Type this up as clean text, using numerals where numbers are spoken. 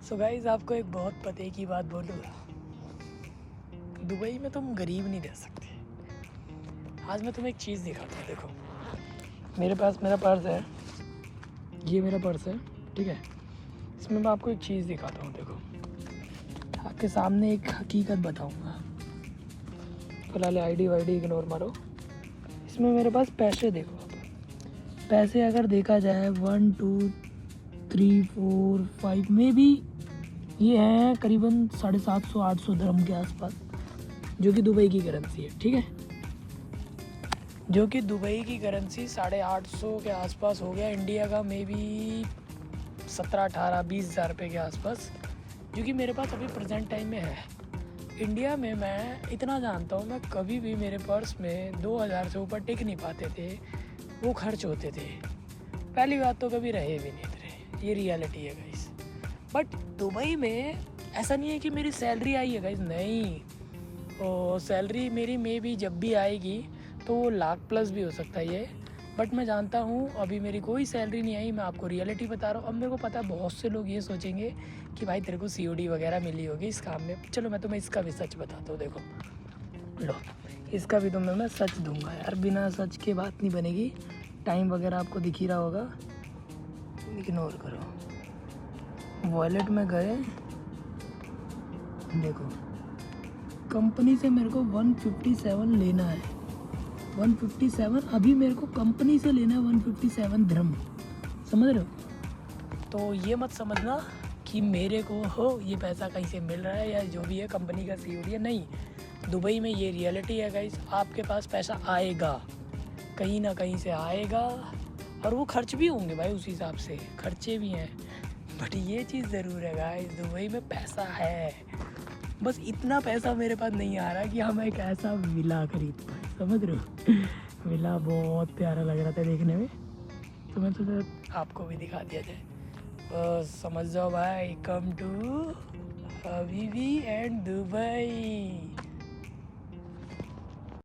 So guys, आपको एक बहुत पते की बात बोलूँ, दुबई में तुम गरीब नहीं रह सकते। आज मैं तुम्हें एक चीज़ दिखाता हूँ। देखो, मेरे पास मेरा पर्स है, ये मेरा पर्स है, ठीक है। इसमें मैं आपको एक चीज़ दिखाता हूँ। देखो, आपके सामने एक हकीकत बताऊँगा। फिलहाल आईडी वाईडी इग्नोर मारो। इसमें मेरे पास पैसे देखो आप। पैसे अगर देखा जाए 1 2 3 4 5 में भी ये हैं करीबन 750-800 दिरहम के आसपास, जो कि दुबई की करेंसी है, ठीक है। जो कि दुबई की करेंसी 850 के आसपास हो गया। इंडिया का मे बी 17-18-20 हज़ार रुपये के आसपास, जो कि मेरे पास अभी प्रेजेंट टाइम में है। इंडिया में मैं इतना जानता हूँ, मैं कभी भी मेरे पर्स में 2000 से ऊपर टिक नहीं पाते थे, वो खर्च होते थे। पहली बात तो कभी रहे भी नहीं थे, ये रियलिटी है गाइस। बट दुबई में ऐसा नहीं है कि मेरी सैलरी आई है गाइस, नहीं। और सैलरी मेरी मे भी जब भी आएगी तो वो लाख प्लस भी हो सकता है ये। बट मैं जानता हूँ अभी मेरी कोई सैलरी नहीं आई, मैं आपको रियलिटी बता रहा हूँ। अब मेरे को पता है बहुत से लोग ये सोचेंगे कि भाई तेरे को COD वगैरह मिली होगी इस काम में। चलो मैं तुम्हें इसका भी सच बताता हूँ। देखो लो, इसका भी तुम्हें मैं सच दूंगा यार, बिना सच के बात नहीं बनेगी। टाइम वगैरह आपको दिख ही रहा होगा, इग्नोर करो। वॉलेट में गए, देखो कंपनी से मेरे को 157 लेना है। 157 अभी मेरे को कंपनी से लेना है, 157 दिरहम, समझ रहे हो। तो ये मत समझना कि मेरे को हो ये पैसा कहीं से मिल रहा है या जो भी है कंपनी का COD है, नहीं। दुबई में ये रियलिटी है गाइस, आपके पास पैसा आएगा, कहीं ना कहीं से आएगा, और वो खर्च भी होंगे भाई, उस हिसाब से खर्चे भी हैं। बट ये चीज़ ज़रूर है गाइस, दुबई में पैसा है, बस इतना पैसा मेरे पास नहीं आ रहा कि हम एक ऐसा विला खरीद पाए, समझ रहे हो। विला बहुत प्यारा लग रहा था देखने में, तो मैं सोचा आपको भी दिखा दिया जाए। बस समझ जाओ भाई, कम टू हबीबी एंड दुबई।